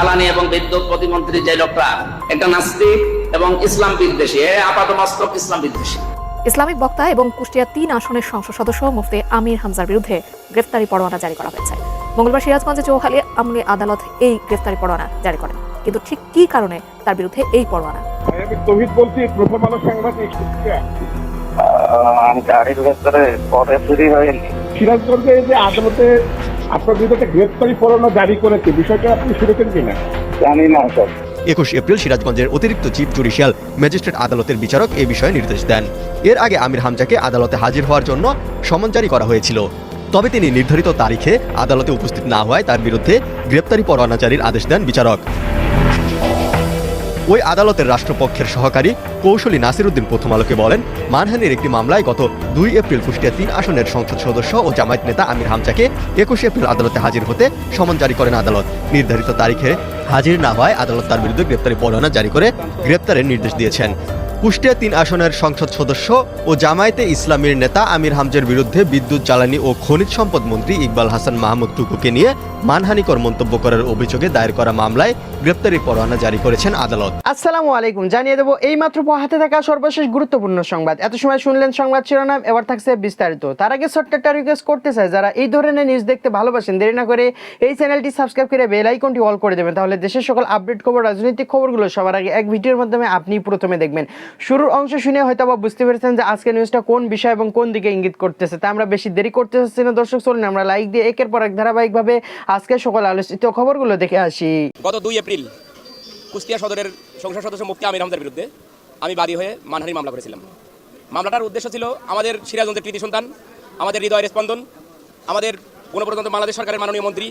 জ্বালানি এবং বিদ্যুৎ প্রতিমন্ত্রী যে লোকটা একটা নাস্তিক এবং ইসলাম বিদ্বেষী, আপাতমস্তক ইসলাম বিদ্বেষী। ইসলামিক বক্তা এবং কুষ্টিয়া ৩ আসনের সংসদ সদস্য মুফতি আমির হামজার বিরুদ্ধে গ্রেফতারি পরোয়ানা জারি করা হয়েছে। মঙ্গলবার সিরাজগঞ্জে চৌহালি আমলি আদালত এই গ্রেফতারি পরোয়ানা জারি করেন। কিন্তু ঠিক কী কারণে তার বিরুদ্ধে এই পরোয়ানা? আমি তৌহিদ বলছি, প্রথম আলো সাংবাদিক। আমি গাড়ির ভেতরে পরে চুরি হয়নি। সিরাজগঞ্জে যে আদালতে আপনার বিরুদ্ধে গ্রেফতারি পরোয়ানা জারি করেছে, বিষয়টা আপনি শুনেছেন কিনা? জানি না স্যার। ২১ এপ্রিল সিরাজগঞ্জের অতিরিক্ত চিফ জুডিশিয়াল ম্যাজিস্ট্রেট আদালতের বিচারক এ বিষয়ে নির্দেশ দেন। এর আগে আমির হামজাকে আদালতে হাজির হওয়ার জন্য সমন জারি করা হয়েছিল। তবে তিনি নির্ধারিত তারিখে আদালতে উপস্থিত না হওয়ায় তার বিরুদ্ধে গ্রেপ্তারি পরোয়ানা জারির আদেশ দেন বিচারক। ওই আদালতের রাষ্ট্রপক্ষের সহকারী কৌশলী নাসির উদ্দিন প্রথম আলোকে বলেন, মানহানির একটি মামলায় গত ২ এপ্রিল কুষ্টিয়া ৩ আসনের সংসদ সদস্য ও জামায়াত নেতা আমির হামজাকে ২১ এপ্রিল আদালতে হাজির হতে সমন জারি করেন আদালত। নির্ধারিত তারিখে হাজির না হওয়ায় আদালত তার বিরুদ্ধে গ্রেপ্তারি পরোয়ানা জারি করে গ্রেপ্তারের নির্দেশ দিয়েছেন। কুষ্টিয়া ৩ আসনের সংসদ সদস্য ও জামায়াতে ইসলামীর নেতা আমির হামজার বিরুদ্ধে বিদ্যুৎ, জ্বালানি ও খনিজ সম্পদ মন্ত্রী ইকবাল হাসান মাহমুদ টুকুকে নিয়ে মানহানিকর মন্তব্য করার অভিযোগে দায়ের করা মামলায় গ্রেপ্তারি পরোয়ানা জারি করেছেন আদালত। আসসালামু আলাইকুম, জানিয়ে দেবো এই মাত্র হাতে থাকা সর্বশেষ গুরুত্বপূর্ণ সংবাদ। এত সময় শুনলেন সংবাদ শিরোনাম, এবার থাকছে বিস্তারিত। তার আগে ছোট্ট একটা রিকোয়েস্ট করতে চাই, যারা এই ধরনের নিউজ দেখতে ভালোবাসেন, দেরি না করে এই চ্যানেলটি সাবস্ক্রাইব করে বেল আইকনটি অল করে দেবেন। তাহলে দেশের সকল আপডেট খবর, রাজনৈতিক খবরগুলো সবার আগে এক ভিডিওর মাধ্যমে আপনি প্রথমে দেখবেন। শুরুর অংশ শুনে হয়তো বা বুঝতে পেরেছেন যে আজকে নিউজটা কোন বিষয় এবং কোন দিকে ইঙ্গিত করতেছে। তা আমরা বেশি দেরি করতে চাচ্ছি না দর্শক, চলুন আমরা লাইক দিয়ে একের পর এক ধারাবাহিকভাবে আজকে সকল আলোচিত খবরগুলো দেখে আসি। গত ২ এপ্রিল কুষ্টিয়া সদরের সংসদ সদস্য মুফতি আমির হামজার বিরুদ্ধে আমি বাদী হয়ে মানহানির মামলা করেছিলাম। মামলাটার উদ্দেশ্য ছিল আমাদের সিরাজগঞ্জের কৃতি সন্তান, আমাদের হৃদয়ের স্পন্দন, আমাদের গণপ্রজাতন্ত্রী বাংলাদেশ সরকারের মাননীয় মন্ত্রী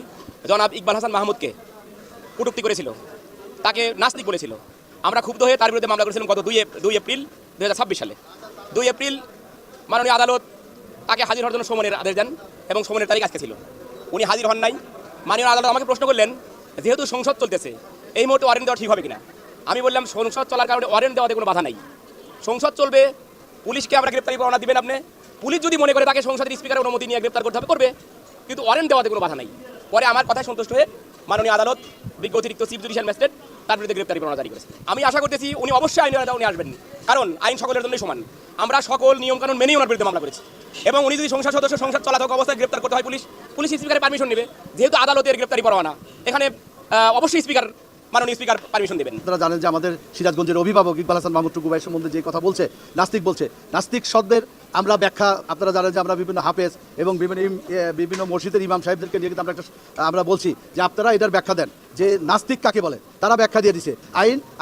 জনাব ইকবাল হাসান মাহমুদকে কটূক্তি করেছিল, তাকে নাস্তিক বলেছিল। আমরা ক্ষুব্ধ হয়ে তার বিরুদ্ধে মামলা করেছিলাম গত ২ এপ্রিল ২০২৬ সালে। ২ এপ্রিল মাননীয় আদালত তাকে হাজির হওয়ার জন্য সমনের আদেশ দেন এবং সমনের তারিখ আজকে ছিল। উনি হাজির হন নাই। মাননীয় আদালত আমাকে প্রশ্ন করলেন, যেহেতু সংসদ চলতেছে এই মুহূর্তে ওয়ারেন্ট দেওয়া ঠিক হবে কিনা। আমি বললাম, সংসদ চলার কারণে ওয়ারেন্ট দেওয়াতে কোনো বাধা নাই। সংসদ চলবে, পুলিশকে আমরা গ্রেপ্তারি পরোয়ানা দিবেন আপনি। পুলিশ যদি মনে করে তাকে সংসদের স্পিকারের অনুমতি নিয়ে গ্রেপ্তার করতে হবে করবে, কিন্তু ওয়ারেন্ট দেওয়াতে কোনো বাধা নাই। পরে আমার কথায় সন্তুষ্ট হয়ে মাননীয় আদালত বিজ্ঞ অতিরিক্ত চিফ জুডিশিয়াল ম্যাজিস্ট্রেট তার বিরুদ্ধে গ্রেপ্তারি পরোয়ানা জারি করেছে। আমি আশা করতেছি উনি অবশ্যই আইনের আওতায় উনি আসবেন, কারণ আইন সকলের জন্যই সমান। আমরা সকল নিয়মকানুন মেনেই ওনার বিরুদ্ধে মামলা করেছি এবং উনি যদি সংসদ সদস্য সংসদ চলাতক অবস্থায় গ্রেপ্তার করতে হয় পুলিশ স্পিকারের পারমিশন নেবে। যেহেতু আদালতের গ্রেপ্তারি পরোয়ানা, এখানে অবশ্যই মাননীয় স্পিকার পারমিশন দেবেন। আপনারা জানেন যে আমাদের সিরাজগঞ্জের অভিভাবক ইকবাল হাসান মাহমুদ টুকু ভাই সম্বন্ধে যে কথা বলছে, নাস্তিক বলছে, নাস্তিক শব্দের আমরা ব্যাখ্যা, আপনারা জানেন যে আমরা বিভিন্ন হাফেজ এবং বিভিন্ন মসজিদের ইমাম সাহেবদেরকে নিয়ে কিন্তু আমরা বলছি যে আপনারা এটার ব্যাখ্যা দেন যে নাস্তিক কাকে বলে। তারা ব্যাখ্যা দিয়ে দিছে,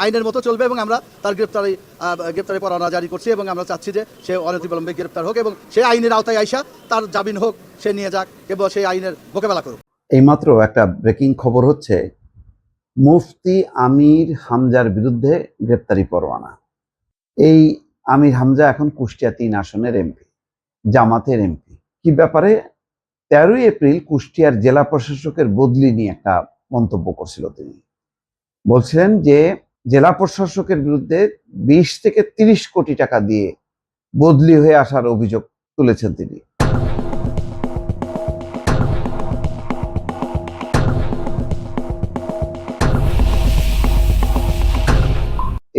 আইনের মতো চলবে এবং আমরা তার গ্রেপ্তারি পরোয়ানা জারি করছি এবং আমরা চাচ্ছি যে সে অনতিবিলম্বে গ্রেপ্তার হোক এবং সে আইনের আওতায় আইসা তার জামিন হোক, সে নিয়ে যাক এবং সেই আইনের মোকাবেলা করুক। এইমাত্র একটা ব্রেকিং খবর হচ্ছে, মুফতি আমির হামজার বিরুদ্ধে গ্রেপ্তারি পরোয়ানা। এই আমির হামজা এখন কুষ্টিয়া ৩ আসনের এমপি, জামাতের এমপি। কি ব্যাপারে ১৩ এপ্রিল কুষ্টিয়ার জেলা প্রশাসকের বদলি নিয়ে একটা মন্তব্য করছিল। তিনি বলছিলেন যে জেলা প্রশাসকের বিরুদ্ধে ২০ থেকে ৩০ কোটি টাকা দিয়ে বদলি হয়ে আসার অভিযোগ তুলেছেন তিনি।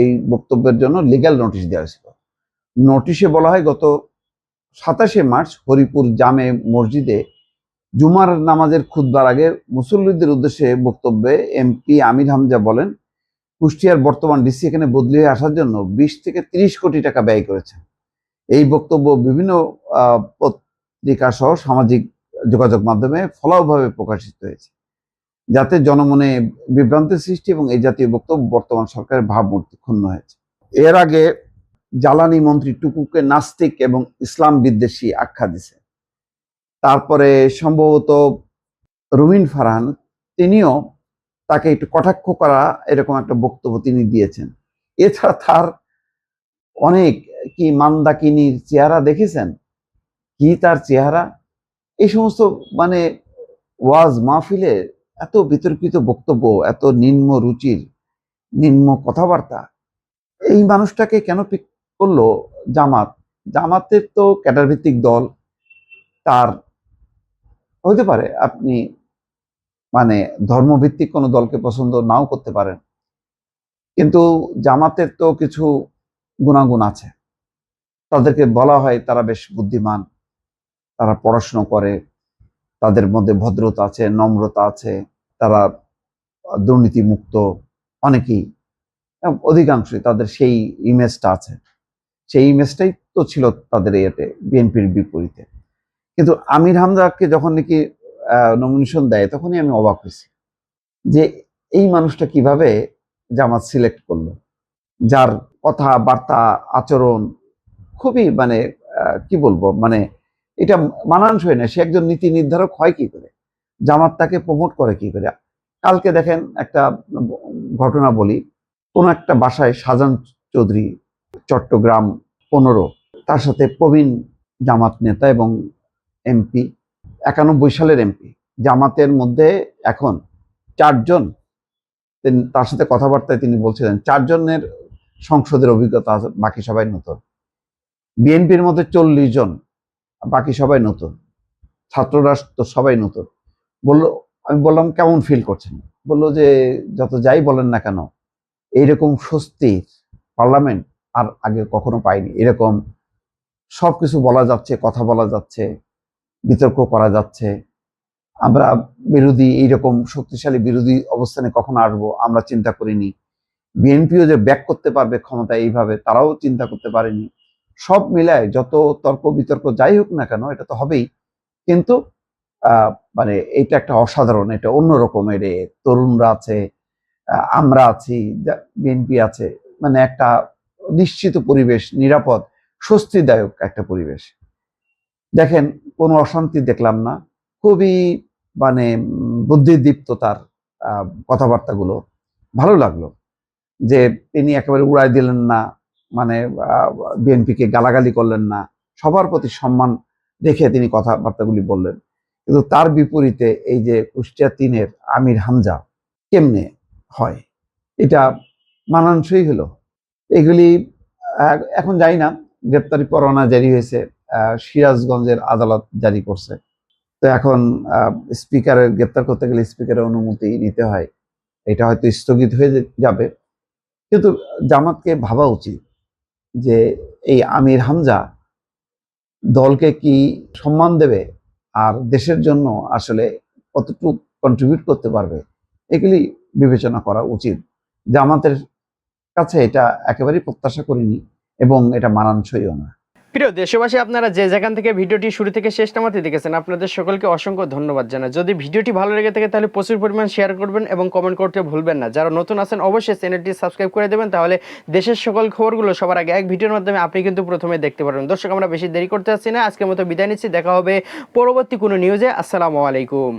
এই বক্তব্যের জন্য লিগ্যাল নোটিশ দেওয়া হয়েছিল। নোটিশে বলা হয়, গত ২৭শে মার্চ হরিপুর জামে মসজিদে জুমার নামাজের খুতবার আগে মুসল্লিদের উদ্দেশ্যে বক্তব্যে এমপি আমির হামজা বলেন, কুষ্টিয়ার বর্তমান ডিসি এখানে বদলি হয়ে আসার জন্য ২০ থেকে ৩০ কোটি টাকা ব্যয় করেছেন। এই বক্তব্য বিভিন্ন পত্রিকা সহ সামাজিক যোগাযোগ মাধ্যমে ফলাওভাবে প্রকাশিত হয়েছে, যাতে জনমনে বিভ্রান্তির সৃষ্টি এবং এই জাতীয় বক্তব্য বর্তমান সরকারের ভাবমূর্তি ক্ষুণ্ণ হয়েছে। এর আগে জ্বালানি মন্ত্রী টুকুকে নাস্তিক এবং ইসলাম বিদ্বেষী আখ্যা দিছে। তারপরে সম্ভবত রুমিন ফারহান, তিনিও তাকে একটু কটাক্ষ করা এরকম একটা বক্তব্য তিনি দিয়েছেন। এছাড়া তার অনেক কি মান্দাকিনীর চেহারা দেখেছেন, কি তার চেহারা, এই সমস্ত মানে ওয়াজ মাহফিলে এত বিতর্কিত বক্তব্য, এত নিম্ন রুচির নিম্ন কথাবার্তা, এই মানুষটাকে কেন পিক করলো জামাতের তো ক্যাডার ভিত্তিক দল, তার হতে পারে আপনি মানে ধর্মভিত্তিক কোনো দলকে পছন্দ নাও করতে পারেন, কিন্তু জামাতের তো কিছু গুণাগুণ আছে। তাদেরকে বলা হয় তারা বেশ বুদ্ধিমান, তারা পড়াশুনো করে, তাদের মধ্যে ভদ্রতা আছে, নম্রতা আছে, তারা দুর্নীতিমুক্ত, অনেকেই অধিকাংশই তাদের সেই ইমেজটা আছে। সেই ইমেজটাই তো ছিল তাদের এতে বিএনপির বিপরীতে। কিন্তু আমির হামজাকে যখন নাকি নমিনেশন দেয় তখনই আমি অবাক হয়েছি যে এই মানুষটা কিভাবে জামাত সিলেক্ট করলো, যার কথাবার্তা আচরণ খুবই মানে কি বলবো, মানে এটা মানানসই না। সে একজন নীতি নির্ধারক হয় কি করে, জামাত তাকে প্রমোট করে কি করে? কালকে দেখেন একটা ঘটনা বলি, কোন একটা বাসায় শাহজাহান চৌধুরী, চট্টগ্রাম 15, তার সাথে প্রবীণ জামাত নেতা এবং এমপি, 91 সালের এমপি, জামাতের মধ্যে এখন 4 জন, তার সাথে কথাবার্তায় তিনি বলছিলেন 4 জনের সংসদের অভিজ্ঞতা আছে, বাকি সবাই নতুন। বিএনপির মধ্যে 40 জন, বাকি সবাই নতুন। ছাত্ররা তো সবাই নতুন। বললো, আমি বললাম কেমন ফিল করছেন? বললো যে যত যাই বলেন না কেন, এইরকম স্বস্তির পার্লামেন্ট আর আগে কখনো পাইনি। এরকম সবকিছু বলা যাচ্ছে, কথা বলা যাচ্ছে, বিতর্ক করা যাচ্ছে। আমরা বিরোধী, এইরকম শক্তিশালী বিরোধী অবস্থানে কখনো আসবো আমরা চিন্তা করিনি। বিএনপিও যে ব্যাক করতে পারবে ক্ষমতা এইভাবে, তারাও চিন্তা করতে পারেনি। সব মিলায় যত তর্ক বিতর্ক যাই হোক না কেন, এটা তো হবেই, কিন্তু মানে এটা একটা অসাধারণ, এটা অন্যরকমের। তরুণরা আছে, আমরা আছি, বিএনপি আছে, মানে একটা নিশ্চিত পরিবেশ, নিরাপদ, স্বস্তিদায়ক একটা পরিবেশ। দেখেন কোনো অশান্তি দেখলাম না, খুবই মানে বুদ্ধিদীপ্ত তার কথাবার্তাগুলো। ভালো লাগলো যে তিনি একেবারে উড়াই দিলেন না, মানে বিএনপিকে গালাগালি করলেন না, সবার প্রতি সম্মান রেখে তিনি কথাবার্তাগুলি বললেন। কিন্তু তার বিপরীতে এই যে কুষ্টিয়া 3-এর আমির হামজা কেমনে হয়, এটা মানানসই হলো? এগুলি এখন জানি না। গ্রেপ্তারি পরোয়ানা জারি হয়েছে, সিরাজগঞ্জের আদালত জারি করছে। তো এখন স্পিকারের গ্রেপ্তার করতে গেলে স্পিকারের অনুমতি নিতে হয়, এটা হয়তো স্থগিত হয়ে যাবে। কিন্তু জামাতকে ভাবা উচিত যে এই আমির হামজা দলকে কি সম্মান দেবে, আর দেশের জন্য আসলে কতটুকু কন্ট্রিবিউট করতে পারবে, এগুলি বিবেচনা করা উচিত। জামাতের কাছে এটা একেবারেই প্রত্যাশা করিনি এবং এটা মানানসইও না। প্রিয় দেশবাসী, আপনারা যে যেখান থেকে ভিডিওটি শুরু থেকে শেষ নামাতে দেখেছেন, আপনাদের সকলকে অসংখ্য ধন্যবাদ জানাই। যদি ভিডিওটি ভালো লেগে থাকে তাহলে প্রচুর পরিমাণ শেয়ার করবেন এবং কমেন্ট করতে ভুলবেন না। যারা নতুন আছেন অবশ্যই চ্যানেলটি সাবস্ক্রাইব করে দেবেন, তাহলে দেশের সকল খবরগুলো সবার আগে এক ভিডিওর মাধ্যমে আপনি কিন্তু প্রথমে দেখতে পারবেন। দর্শক, আমরা বেশি দেরি করতে চাচ্ছি না, আজকের মতো বিদায় নিচ্ছি। দেখা হবে পরবর্তী কোনো নিউজে। আসসালামু আলাইকুম।